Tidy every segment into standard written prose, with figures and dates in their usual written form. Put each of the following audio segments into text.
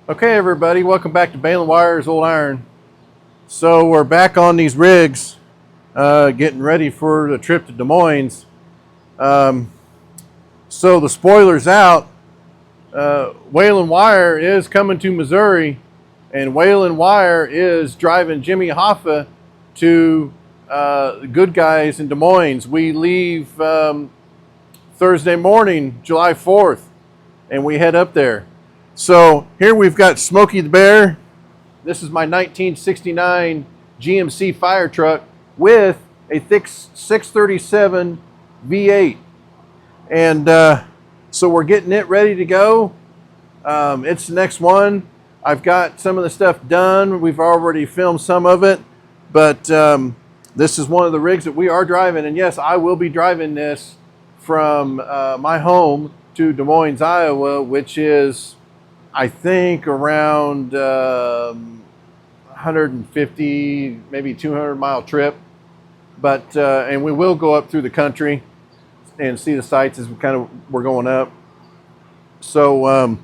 Okay, everybody, welcome back to Baling Wires Old Iron. So we're back on these rigs, getting ready for the trip to Des Moines. Um, so the spoiler's out. Whalen Wire is coming to Missouri, and Whalen Wire is driving Jimmy Hoffa to the Good Guys in Des Moines. We leave Thursday morning, July 4th, and we head up there. So here we've got Smokey the Bear. This is my 1969 GMC fire truck with a thick 637 V8. And so we're getting it ready to go. It's the next one. I've got some of the stuff done. We've already filmed some of it. But this is one of the rigs that we are driving. And yes, I will be driving this from my home to Des Moines, Iowa, which is, I think, around 150, maybe 200 mile trip. But and we will go up through the country and see the sights as we're going up. So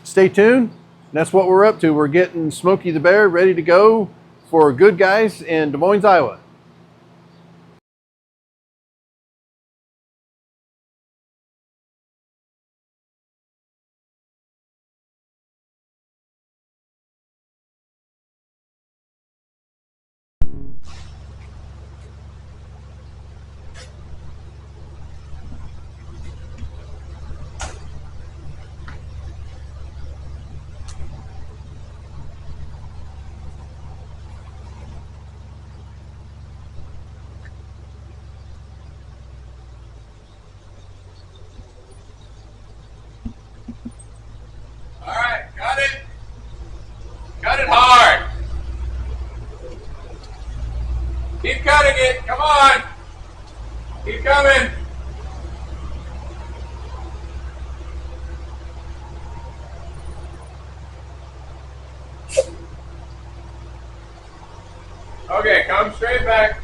stay tuned. That's what we're up to. We're getting Smokey the Bear ready to go for Good Guys in Des Moines, Iowa. All right, got it. Cut it hard. Keep cutting it. Come on. Keep coming. Okay, come straight back.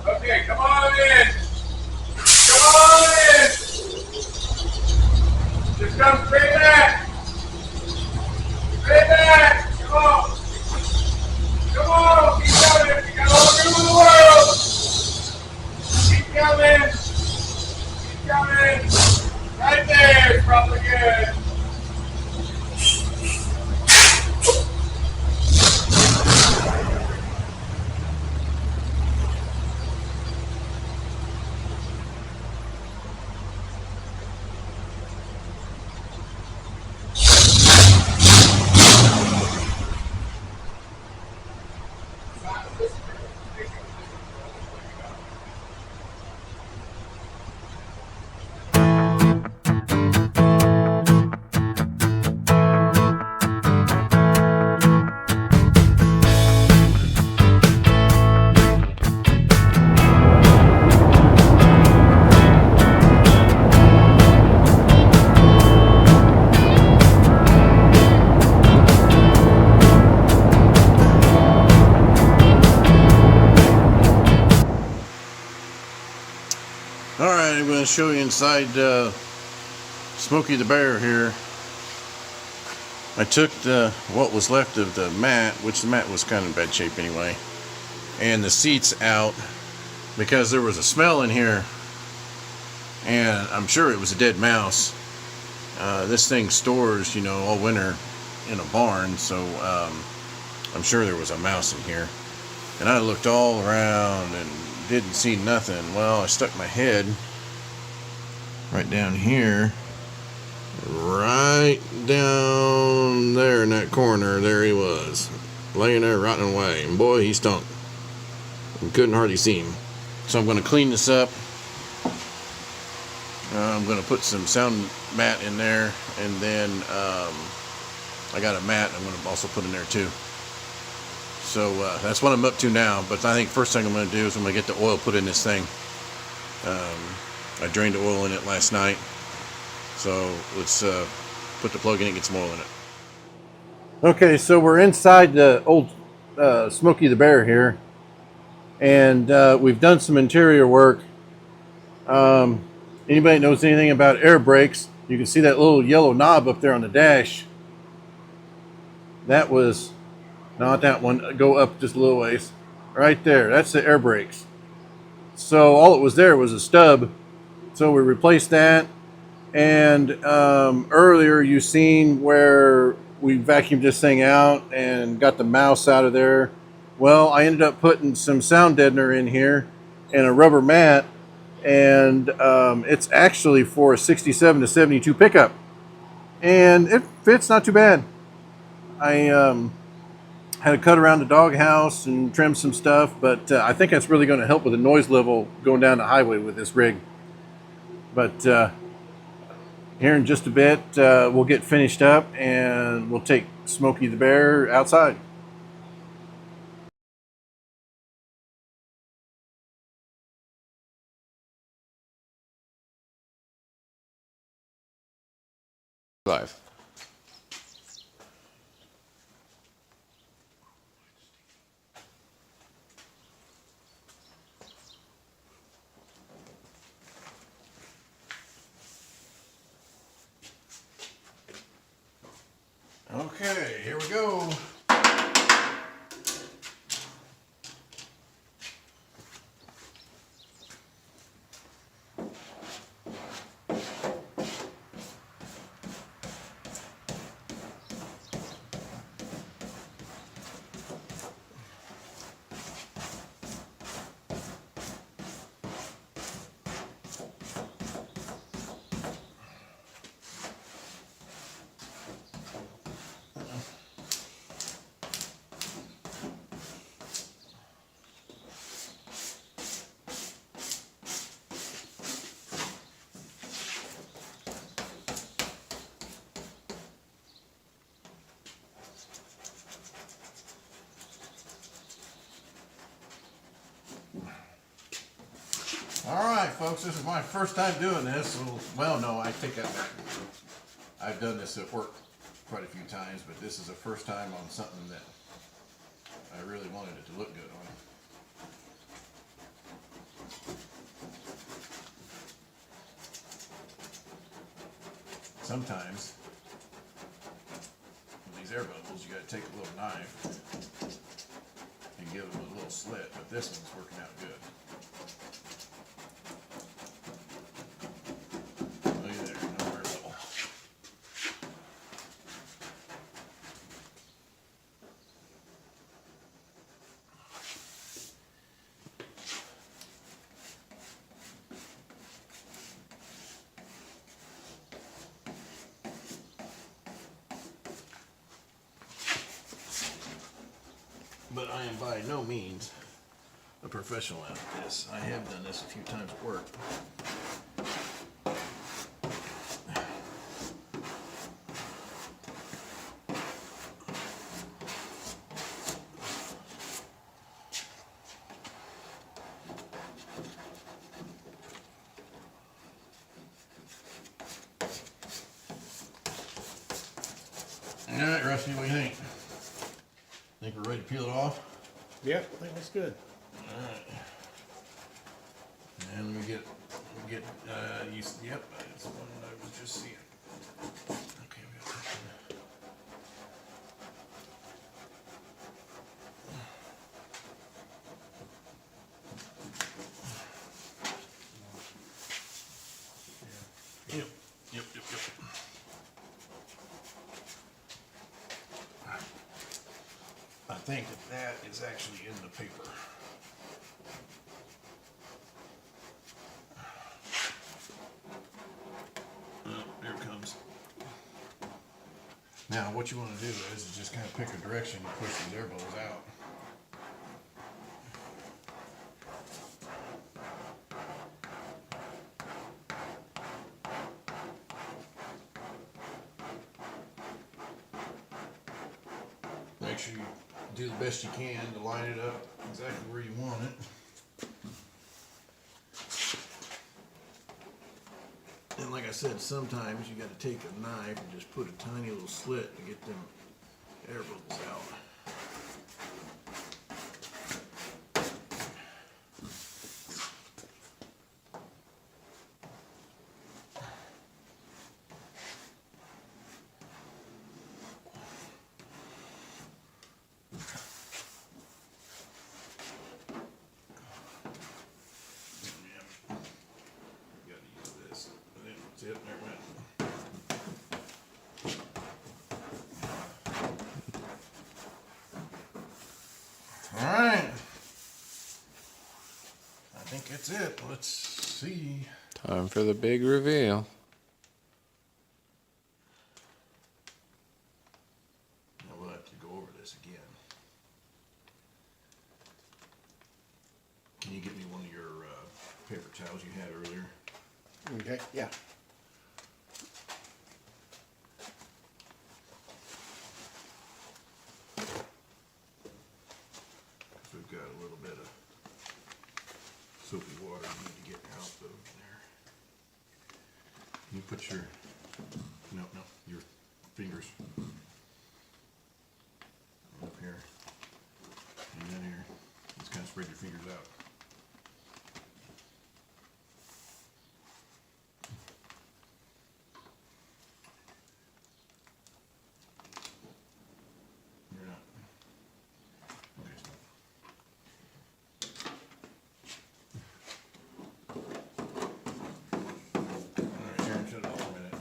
Okay, come on in. Come on in. Just come straight back. Straight back. Come on. Come on. Keep coming. You got all the room in the world. Keep coming. Keep coming. Right there. It's probably good. All right, I'm going to show you inside Smokey the Bear here. I took what was left of the mat, which the mat was kind of in bad shape anyway, and the seats out because there was a smell in here, and I'm sure it was a dead mouse. This thing stores, all winter in a barn, so I'm sure there was a mouse in here. And I looked all around and didn't see nothing. Well, I stuck my head right down here, right down there in that corner. There he was, laying there rotting away, and boy, he stunk. You couldn't hardly see him. So I'm going to clean this up. I'm going to put some sound mat in there, and then I got a mat I'm going to also put in there too. So that's what I'm up to now. But I think first thing I'm going to do is I'm going to get the oil put in this thing. I drained the oil in it last night. So let's put the plug in and get some oil in it. Okay, so we're inside the old Smokey the Bear here. And we've done some interior work. Anybody knows anything about air brakes, you can see that little yellow knob up there on the dash. That was not that one. Go up just a little ways. Right there. That's the air brakes. So all it was there was a stub. So we replaced that. And earlier you seen where we vacuumed this thing out and got the mouse out of there. Well, I ended up putting some sound deadener in here and a rubber mat. And it's actually for a 67 to 72 pickup. And it fits not too bad. I had to cut around the doghouse and trim some stuff, but I think that's really going to help with the noise level going down the highway with this rig. But here in just a bit, we'll get finished up and we'll take Smokey the Bear outside. Live. Okay, here we go. All right, folks, this is my first time doing this. So, well, no, I take that back. I've done this at work quite a few times, but this is the first time on something that I really wanted it to look good on. Sometimes with these air bubbles, you got to take a little knife and give them a little slit, but this one's working out good. Look at there, no air bubble. But I am by no means a professional at this. I have done this a few times at work. All right, Rusty, what do you think? Think we're ready to peel it off? Yep, I think that's good. Alright. And let me get, yep, that's the one I was just seeing. Okay, we got that one. Yep. I think that is actually in the paper. Oh, there it comes. Now, what you want to do is just kind of pick a direction and push these air bubbles out. Make sure you do the best you can to line it up exactly where you want it. And like I said, sometimes you got to take a knife and just put a tiny little slit to get them air bubbles out. think that's it. Let's see. Time for the big reveal. Now we'll have to go over this again. Can you get me one of your paper towels you had earlier? Okay, yeah. We've got a little bit of soapy water we need to get out of there. Can you put your, no, your fingers up here and then here. Just kind of spread your fingers out. You're not. Okay, stop. Alright, Sharon, shut it off for a minute.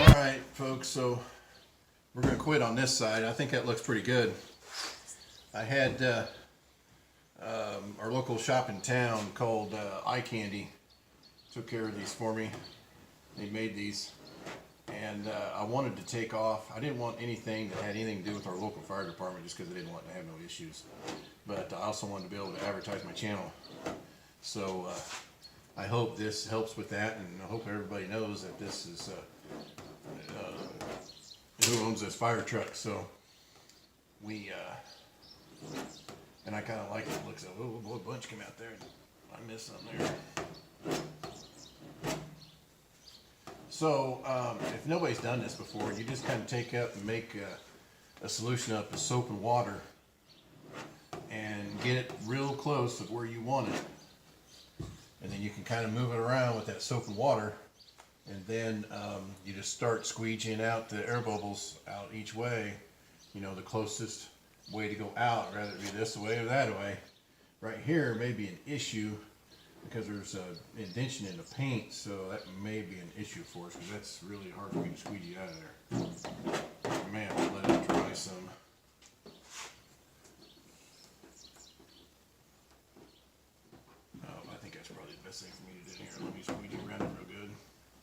Alright, folks, so we're going to quit on this side. I think that looks pretty good. I had our local shop in town called Eye Candy took care of these for me. They made these, and I wanted to take off. I didn't want anything that had anything to do with our local fire department just because I didn't want to have no issues. But I also wanted to be able to advertise my channel. So I hope this helps with that, and I hope everybody knows that this is who owns this fire truck. So we and I kind of like it. Looks like, oh, a bunch came out there. I missed something there. So if nobody's done this before, you just kind of take up and make a solution up of soap and water and get it real close to where you want it. And then you can kind of move it around with that soap and water. And then you just start squeegeeing out the air bubbles out each way. You know, the closest way to go out, rather it be this way or that way. Right here may be an issue because there's an indentation in the paint, so that may be an issue for us because that's really hard for me to squeegee out of there. I may have to let it dry some. I think that's probably the best thing for me to do here. Let me squeegee around it real good.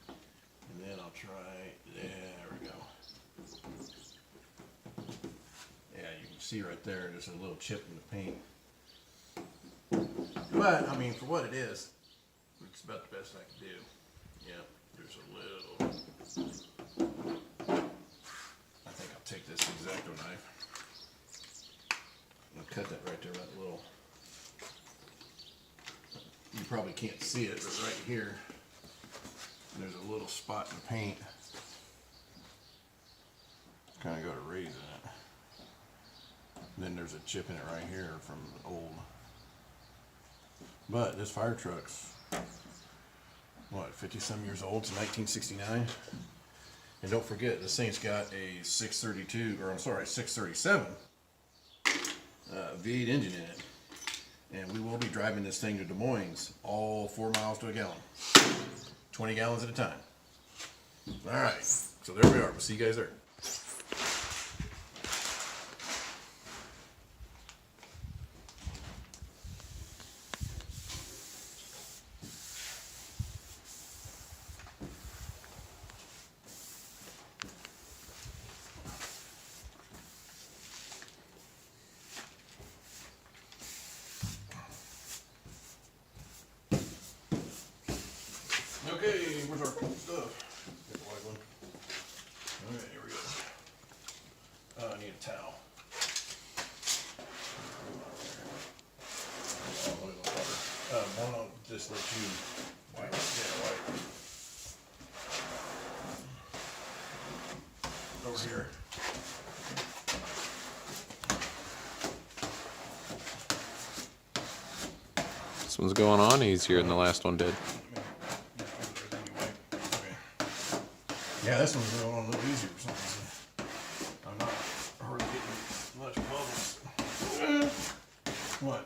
And then I'll try, there we go. Yeah, you can see right there, there's a little chip in the paint. But, I mean, for what it is, it's about the best I can do. Yeah, there's a little. I think I'll take this X-Acto knife. I'll cut that right there, that little. You probably can't see it, but right here, there's a little spot in the paint. Kind of got a raise in it. Then there's a chip in it right here from old. But this fire truck's, what, 50-some years old? It's 1969. And don't forget, this thing's got a 637 V8 engine in it. And we will be driving this thing to Des Moines, all 4 miles to a gallon. 20 gallons at a time. All right, so there we are. We'll see you guys there. Okay, where's our stuff? Get the white one. Alright, here we go. I need a towel. One I'll just let you wipe. Yeah, wipe. Over here. This one's going on easier than the last one did. Yeah, this one's going on a little easier for some reason. I'm not hardly getting much bubbles. What?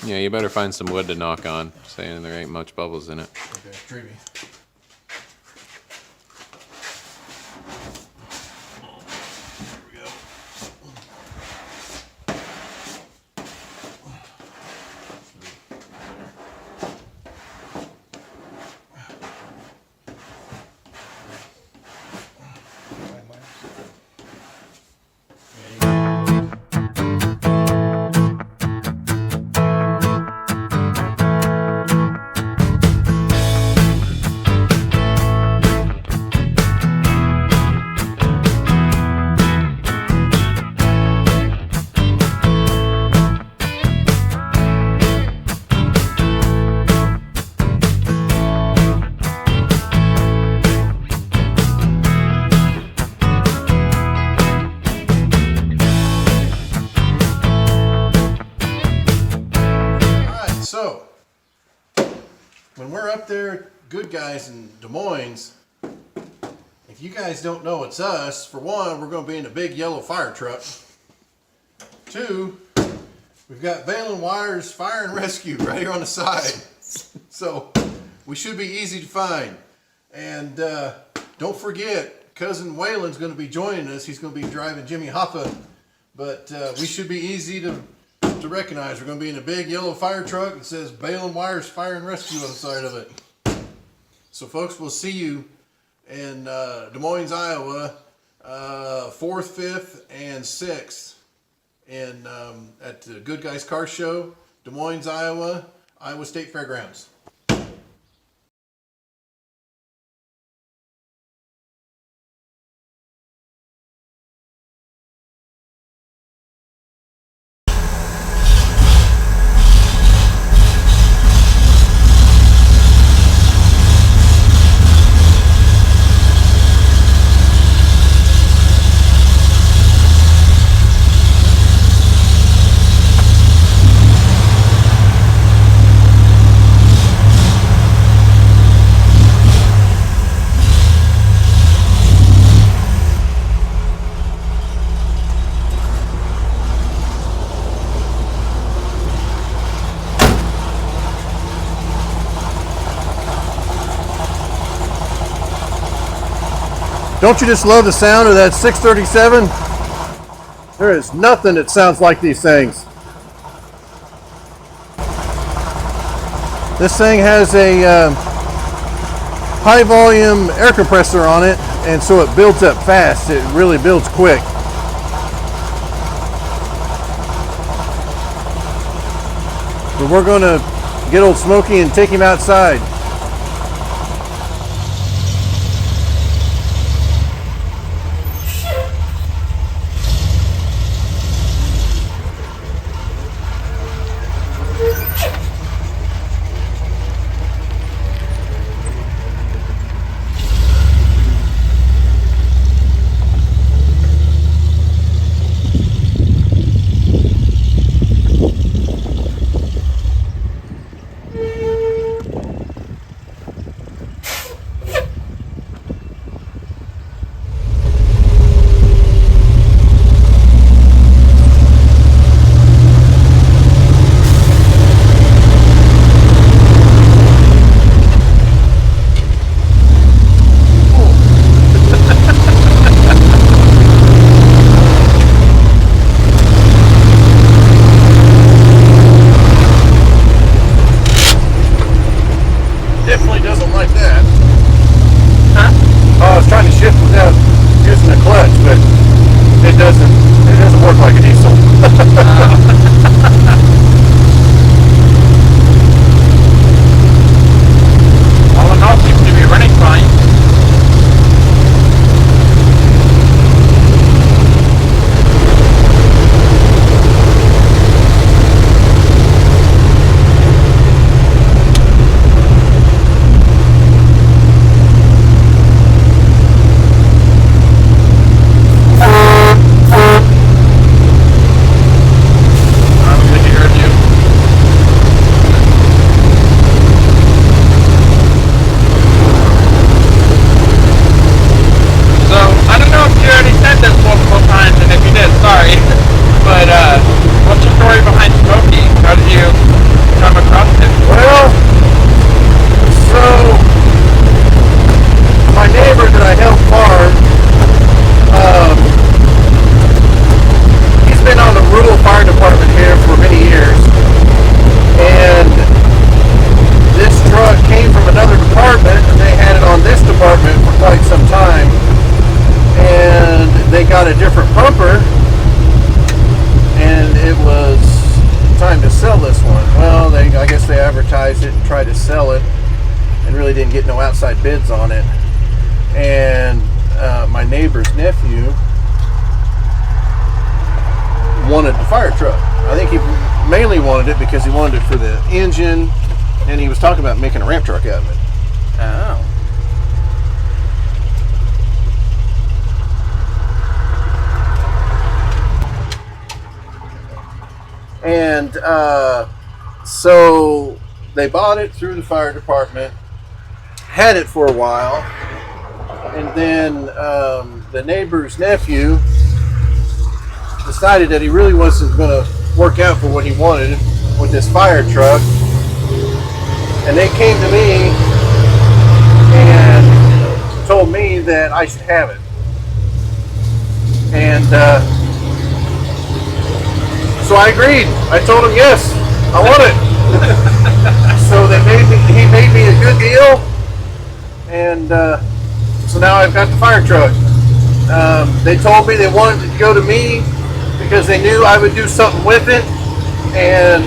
Yeah, you better find some wood to knock on, saying there ain't much bubbles in it. Okay, dreamy. Here we go. So, when we're up there, good guys in Des Moines, if you guys don't know it's us, for one, we're going to be in a big yellow fire truck. Two, we've got baling wires, fire and rescue right here on the side. So, we should be easy to find. And don't forget, Cousin Waylon's going to be joining us. He's going to be driving Jimmy Hoffa. But we should be easy to recognize. We're going to be in a big yellow fire truck that says Baling Wires Fire and Rescue on the side of it. So folks, we'll see you in Des Moines, Iowa, 4th, 5th, and 6th at the Good Guys Car Show, Des Moines, Iowa, Iowa State Fairgrounds. Don't you just love the sound of that 637? There is nothing that sounds like these things. This thing has a high volume air compressor on it, and so it builds up fast. It really builds quick. But we're going to get old Smokey and take him outside. tried to sell it and really didn't get no outside bids on it. And my neighbor's nephew wanted the fire truck. I think he mainly wanted it because he wanted it for the engine, and he was talking about making a ramp truck out of it. Oh. And so they bought it through the fire department, had it for a while, and then the neighbor's nephew decided that he really wasn't going to work out for what he wanted with this fire truck. And they came to me and told me that I should have it. And so I agreed. I told him, yes, I want it. So he made me a good deal. And so now I've got the fire truck. They told me they wanted it to go to me because they knew I would do something with it, and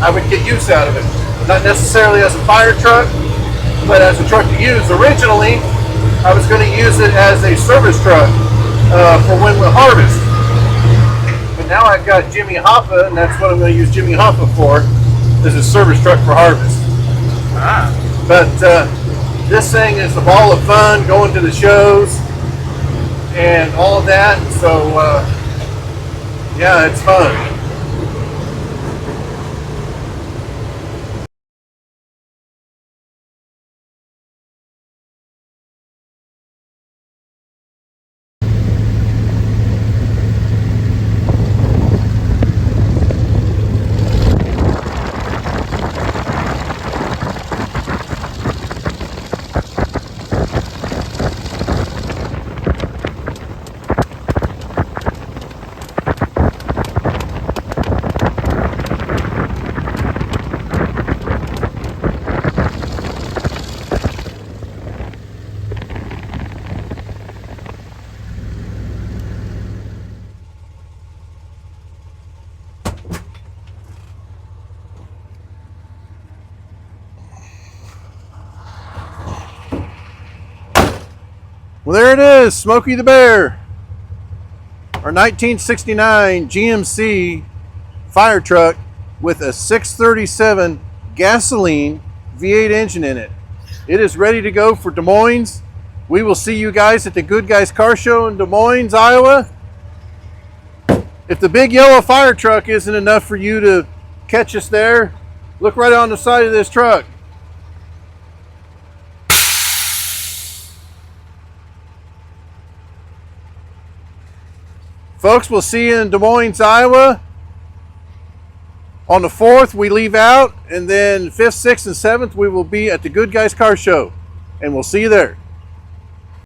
I would get use out of it. Not necessarily as a fire truck, but as a truck to use. Originally, I was going to use it as a service truck for when we harvest. But now I've got Jimmy Hoffa, and that's what I'm going to use Jimmy Hoffa for, is a service truck for harvest. But this thing is a ball of fun, going to the shows and all of that. So yeah, it's fun. Well, there it is, Smokey the Bear, our 1969 GMC fire truck with a 637 gasoline V8 engine in it. It is ready to go for Des Moines. We will see you guys at the Good Guys Car Show in Des Moines, Iowa. If the big yellow fire truck isn't enough for you to catch us there, look right on the side of this truck. Folks, we'll see you in Des Moines, Iowa. On the 4th, we leave out, and then 5th, 6th, and 7th, we will be at the Good Guys Car Show. And we'll see you there.